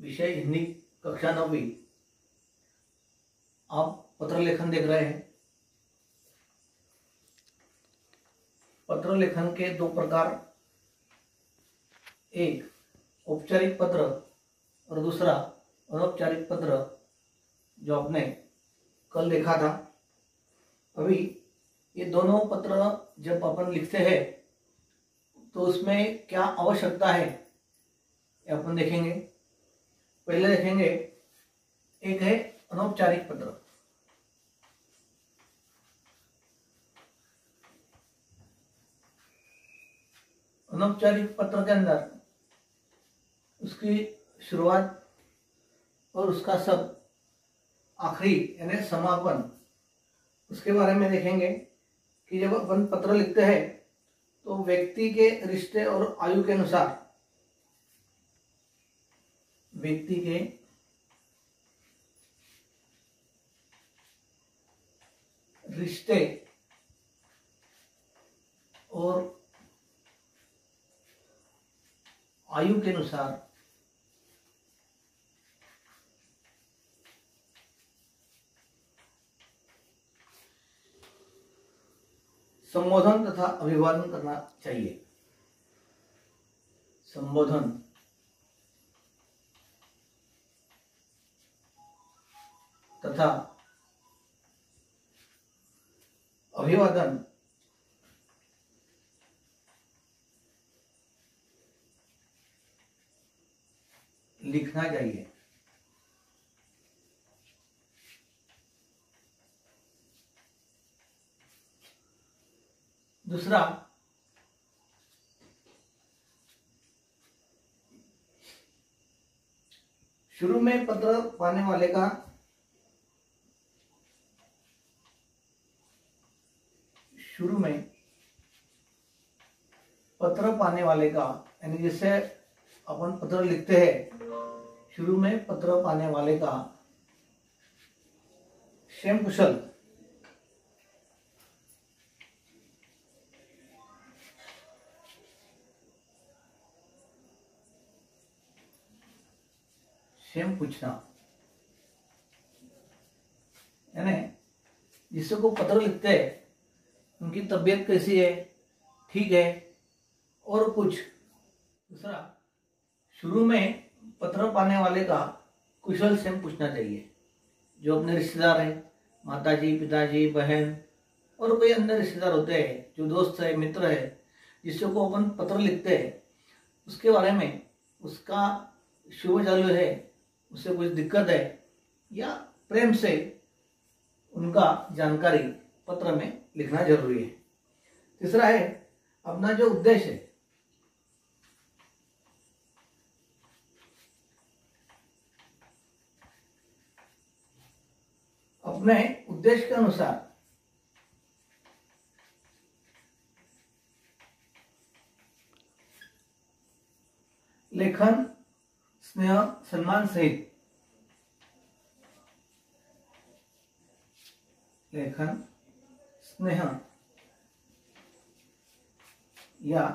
विषय हिंदी कक्षा 9वीं। आप पत्र लेखन देख रहे हैं। पत्र लेखन के दो प्रकार, एक औपचारिक पत्र और दूसरा अनौपचारिक पत्र, जो आपने कल देखा था। अभी ये दोनों पत्र जब अपन लिखते हैं तो उसमें क्या आवश्यकता है ये अपन देखेंगे। पहले देखेंगे, एक है अनौपचारिक पत्र। अनौपचारिक पत्र के अंदर उसकी शुरुआत और उसका सब आखिरी यानी समापन, उसके बारे में देखेंगे कि जब अपन पत्र लिखते हैं तो व्यक्ति के रिश्ते और आयु के अनुसार, व्यक्ति के रिश्ते और आयु के अनुसार संबोधन तथा अभिवादन करना चाहिए। संबोधन तथा अभिवादन लिखना चाहिए। दूसरा, शुरू में पत्र पाने वाले का यानी जिससे अपन पत्र लिखते हैं, शुरू में पत्र पाने वाले का क्षेम कुशल क्षेम पूछना, यानी जिससे को पत्र लिखते हैं उनकी तबीयत कैसी है, ठीक है, और कुछ। दूसरा, शुरू में पत्र पाने वाले का कुशल क्षेम पूछना चाहिए। जो अपने रिश्तेदार हैं, माताजी, पिताजी, बहन और कोई अन्य रिश्तेदार होते हैं, जो दोस्त है, मित्र है, जिससे को अपन पत्र लिखते हैं, उसके बारे में, उसका शुभ चालू है, उससे कुछ दिक्कत है या प्रेम से उनका जानकारी पत्र में लिखना जरूरी है। तीसरा है अपना जो उद्देश्य है, अपने उद्देश्य के अनुसार लेखन स्नेह सम्मान सहित, लेखन स्नेह या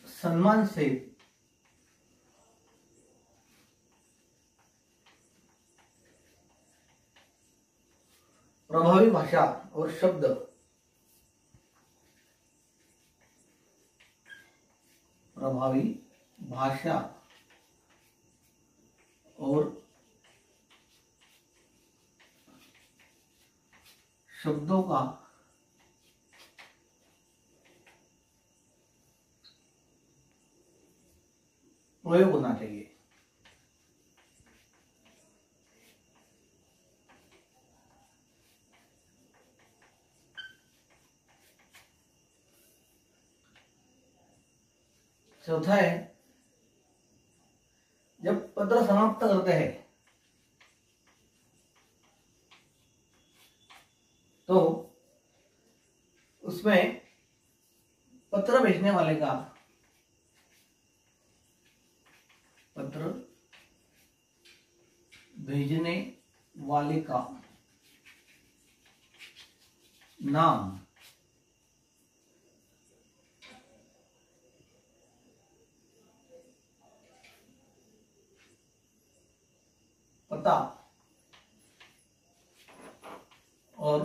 सम्मान सहित प्रभावी भाषा और शब्द, प्रभावी भाषा और शब्दों का प्रयोग होना चाहिए। चौथा है, जब पत्र समाप्त करते हैं तो उसमें पत्र भेजने वाले का, पत्र भेजने वाले का नाम, पता और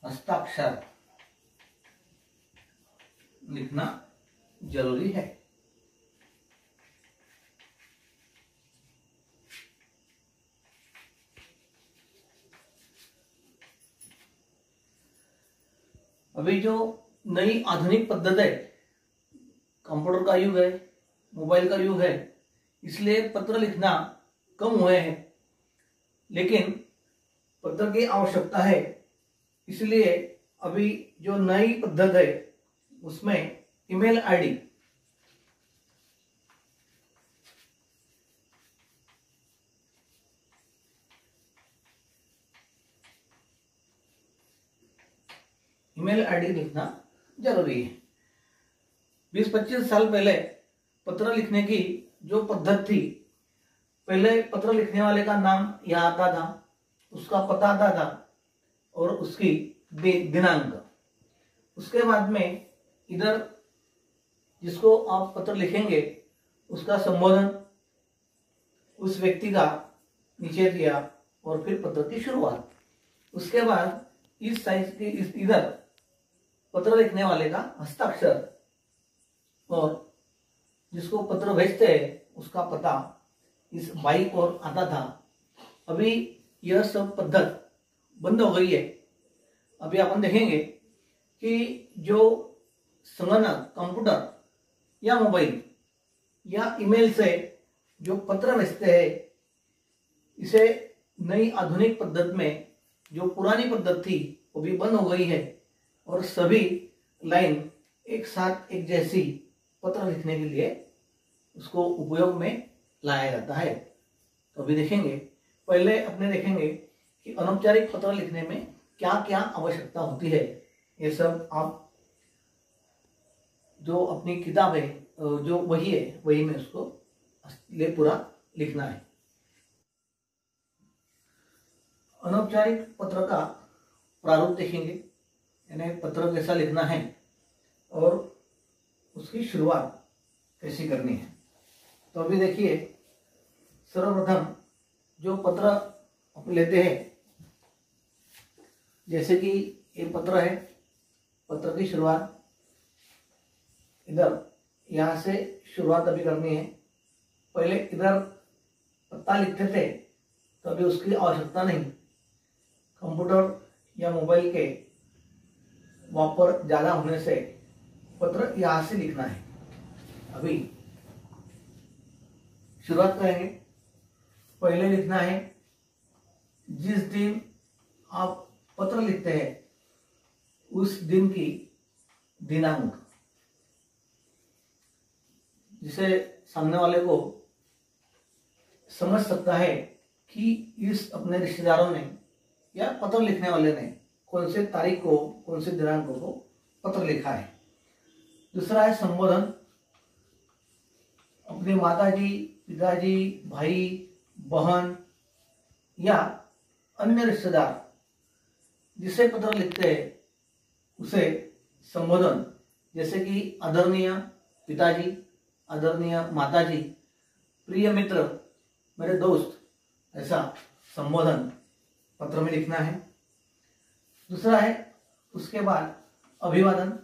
हस्ताक्षर लिखना जरूरी है। अभी जो नई आधुनिक पद्धति है, कंप्यूटर का युग है, मोबाइल का युग है, इसलिए पत्र लिखना कम हुए हैं, लेकिन पत्र की आवश्यकता है। इसलिए अभी जो नई पद्धति है उसमें ईमेल आईडी, ईमेल आईडी लिखना जरूरी है। 20-25 साल पहले पत्र लिखने की जो पद्धति थी, पहले पत्र लिखने वाले का नाम यहाँ आता था, उसका पता आता था और उसकी दिनांक। उसके बाद में इधर जिसको आप पत्र लिखेंगे उसका संबोधन उस व्यक्ति का नीचे दिया और फिर पत्र की शुरुआत। उसके बाद इस साइज के इधर पत्र लिखने वाले का हस्ताक्षर और जिसको पत्र भेजते हैं उसका पता इस बाईं ओर आता था। अभी यह सब पद्धति बंद हो गई है। अभी अपन देखेंगे कि जो संगणक, कंप्यूटर या मोबाइल या ईमेल से जो पत्र भेजते हैं, इसे नई आधुनिक पद्धति में जो पुरानी पद्धति थी वो भी बंद हो गई है और सभी लाइन एक साथ एक जैसी पत्र लिखने के लिए उसको उपयोग में लाया जाता है। तो अभी देखेंगे, पहले अपने देखेंगे कि अनौपचारिक पत्र लिखने में क्या क्या आवश्यकता होती है। ये सब आप जो अपनी किताब है, जो वही है, वही में उसको ले पूरा लिखना है। अनौपचारिक पत्र का प्रारूप देखेंगे, यानी पत्र कैसा लिखना है और उसकी शुरुआत कैसी करनी है। तो अभी देखिए, सर्वप्रथम जो पत्र आप लेते हैं, जैसे कि ये पत्र है, पत्र की शुरुआत इधर यहाँ से शुरुआत अभी करनी है। पहले इधर पत्ता लिखते थे तो अभी उसकी आवश्यकता नहीं। कंप्यूटर या मोबाइल के वापर ज़्यादा होने से पत्र यहाँ से लिखना है। अभी शुरुआत करेंगे। पहले लिखना है जिस दिन आप पत्र लिखते हैं उस दिन की दिनांक, जिसे सामने वाले को समझ सकता है कि इस अपने रिश्तेदारों ने या पत्र लिखने वाले ने कौन से तारीख को, कौन से दिनांक को पत्र लिखा है। दूसरा है संबोधन। अपने माताजी, पिताजी, भाई, बहन या अन्य रिश्तेदार जिसे पत्र लिखते हैं उसे संबोधन, जैसे कि आदरणीय पिताजी, आदरणीय माताजी, प्रिय मित्र, मेरे दोस्त, ऐसा संबोधन पत्र में लिखना है। दूसरा है उसके बाद अभिवादन।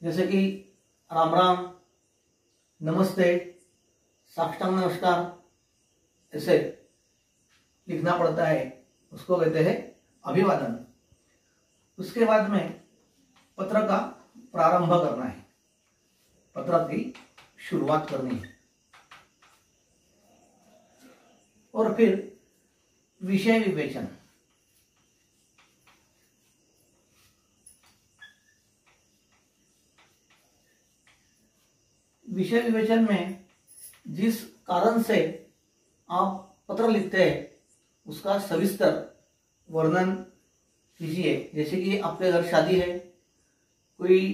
जैसे कि राम राम, नमस्ते, साष्टांग नमस्कार, ऐसे लिखना पड़ता है, उसको कहते हैं अभिवादन। उसके बाद में पत्र का प्रारंभ करना है, पत्र की शुरुआत करनी है। और फिर विषय विवेचन। विषय विवेचन में जिस कारण से आप पत्र लिखते हैं उसका सविस्तर वर्णन कीजिए। जैसे कि आपके घर शादी है, कोई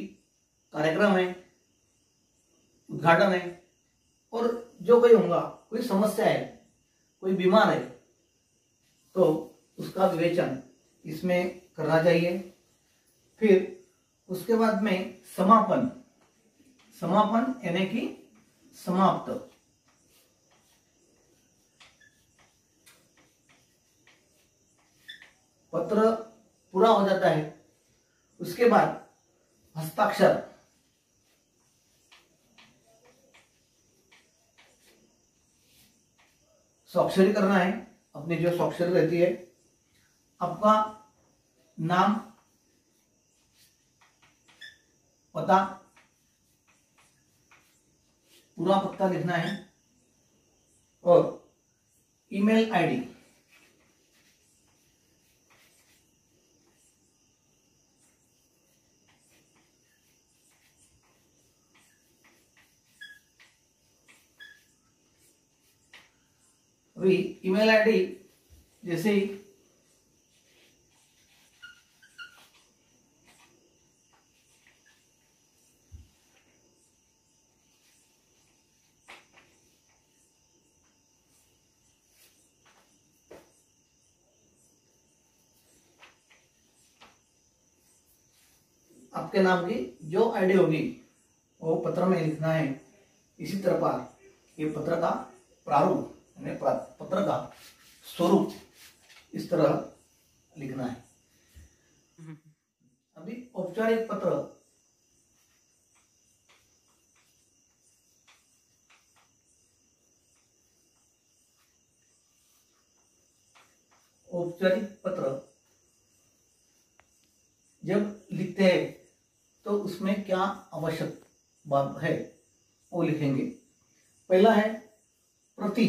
कार्यक्रम है, उद्घाटन है, और जो कोई होगा, कोई समस्या है, कोई बीमार है, तो उसका विवेचन इसमें करना चाहिए। फिर उसके बाद में समापन। समापन यानी कि समाप्त। पत्र पूरा हो जाता है, उसके बाद हस्ताक्षर, स्वाक्षरी करना है, अपनी जो स्वाक्षरी रहती है, आपका नाम, पता, पूरा पता लिखना है और ईमेल आईडी। अभी ईमेल आईडी जैसे ही आपके नाम की जो आईडी होगी वो पत्र में लिखना है। इसी तरह पर ये पत्र का प्रारूप यानी पत्र का स्वरूप इस तरह लिखना है। अभी औपचारिक पत्र, औपचारिक पत्र जब लिखते हैं तो उसमें क्या आवश्यक बात है वो लिखेंगे। पहला है प्रति।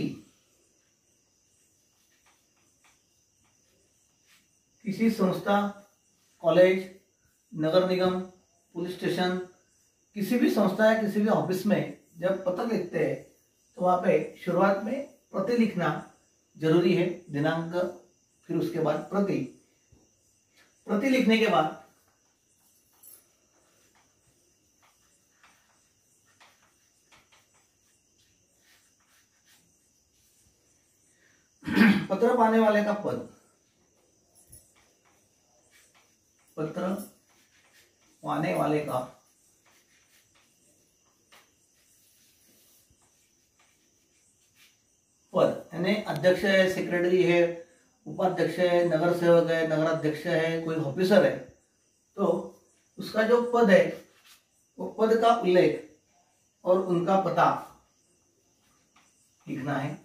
किसी संस्था, कॉलेज, नगर निगम, पुलिस स्टेशन, किसी भी संस्था या किसी भी ऑफिस में जब पत्र लिखते हैं तो वहां पे शुरुआत में प्रति लिखना जरूरी है, दिनांक, फिर उसके बाद प्रति। प्रति लिखने के बाद पत्र पाने वाले का पद, पत्र पाने वाले का पद यानी अध्यक्ष है, सेक्रेटरी है, उपाध्यक्ष है, नगर सेवक है, नगराध्यक्ष है, कोई ऑफिसर है, तो उसका जो पद है वो पद का उल्लेख और उनका पता लिखना है।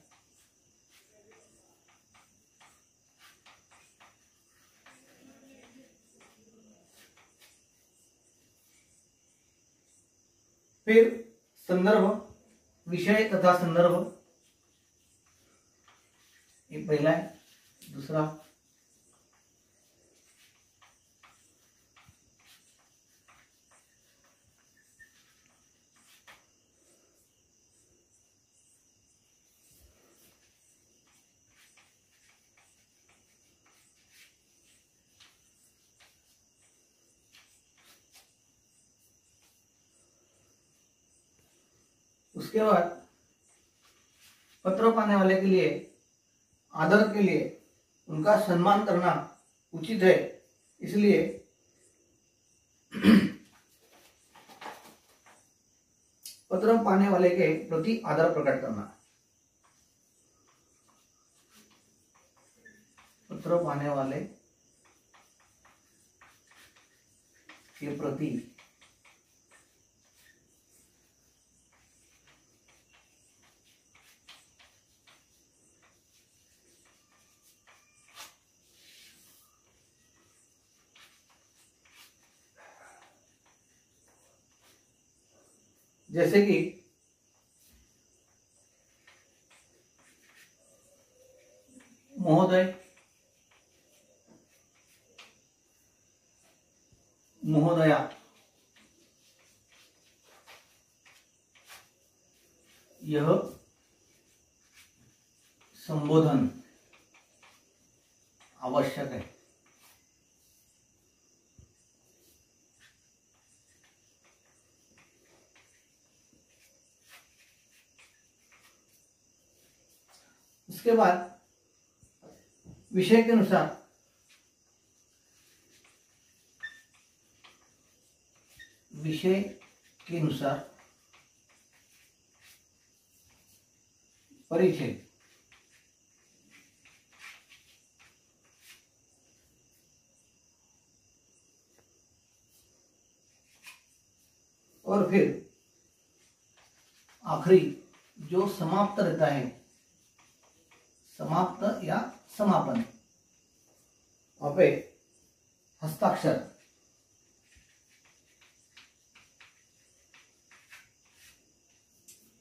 फिर संदर्भ, विषय तथा संदर्भ, ये पहला है। दूसरा उसके बाद पत्र पाने वाले के लिए आदर के लिए उनका सम्मान करना उचित है, इसलिए पत्र पाने वाले के प्रति आदर प्रकट करना। पत्र पाने वाले के प्रति जैसे कि महोदय, महोदया, यह संबोधन आवश्यक है। उसके बाद विषय के अनुसार विषय के अनुसार परिचय। और फिर आखिरी जो समाप्त रहता है, समाप्त या समापन, वहां पे हस्ताक्षर।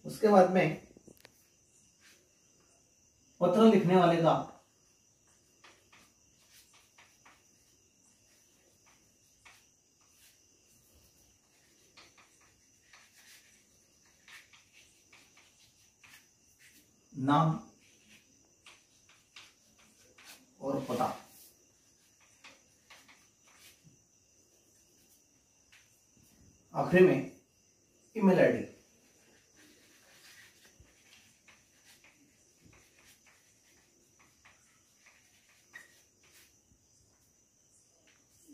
उसके बाद में पत्र लिखने वाले का नाम और पता। आखिरी में ईमेल आईडी।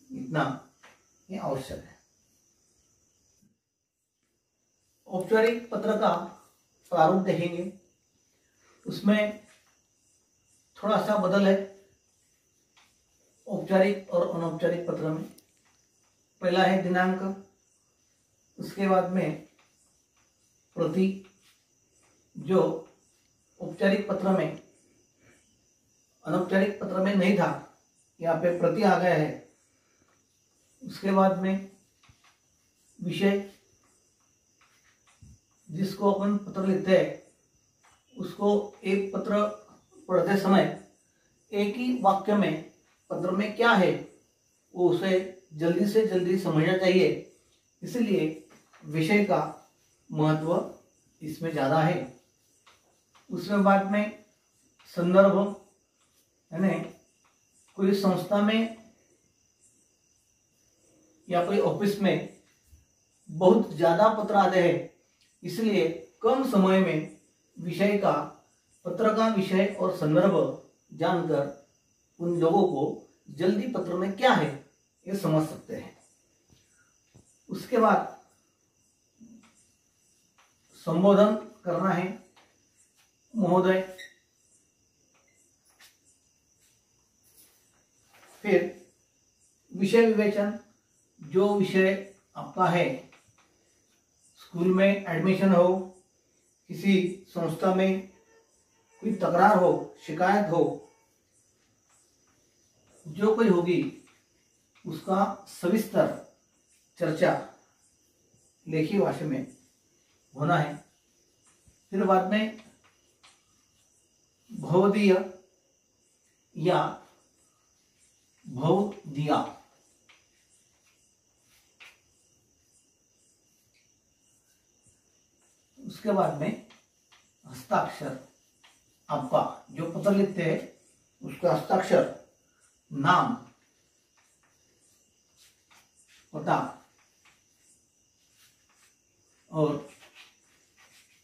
इतना ये आवश्यक है। औपचारिक पत्र का प्रारूप देखेंगे, उसमें थोड़ा सा बदल है औपचारिक और अनौपचारिक पत्र में। पहला है दिनांक, उसके बाद में प्रति, जो औपचारिक पत्र में अनौपचारिक पत्र में नहीं था, यहाँ पे प्रति आ गया है। उसके बाद में विषय, जिसको अपन पत्र लिखते हैं उसको एक पत्र पढ़ते समय एक ही वाक्य में पत्र में क्या है वो उसे जल्दी से जल्दी समझना चाहिए, इसलिए विषय का महत्व इसमें ज़्यादा है। उसमें बाद में संदर्भ, यानी कोई संस्था में या कोई ऑफिस में बहुत ज़्यादा पत्र आते हैं, इसलिए कम समय में विषय का, पत्र का विषय और संदर्भ जानकर उन लोगों को जल्दी पत्र में क्या है ये समझ सकते हैं। उसके बाद संबोधन करना है, महोदय। फिर विषय विवेचन, जो विषय आपका है, स्कूल में एडमिशन हो, किसी संस्था में कोई तकरार हो, शिकायत हो, जो कोई होगी उसका सविस्तर चर्चा लेखी भाषा में होना है। फिर बाद में भवदीय या भवदीया, उसके बाद में हस्ताक्षर, आपका जो पत्र लिखते हैं उसका हस्ताक्षर, नाम, पता और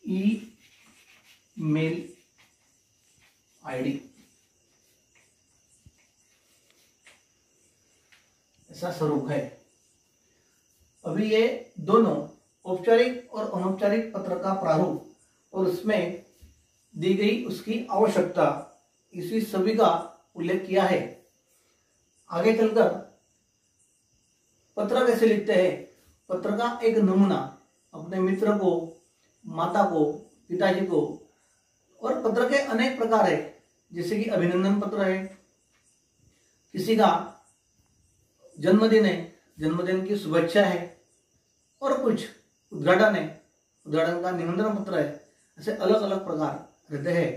ईमेल आईडी, ऐसा स्वरूप है। अभी ये दोनों औपचारिक और अनौपचारिक पत्र का प्रारूप और उसमें दी गई उसकी आवश्यकता, इसी सभी का उल्लेख किया है। आगे चलकर पत्र कैसे लिखते हैं, पत्र का एक नमूना अपने मित्र को, माता को, पिताजी को, और पत्र के अनेक प्रकार है, जैसे कि अभिनंदन पत्र है, किसी का जन्मदिन है, जन्मदिन की शुभेच्छा है, और कुछ उद्घाटन है, उद्घाटन का निमंत्रण पत्र है। ऐसे अलग अलग प्रकार रहते हैं।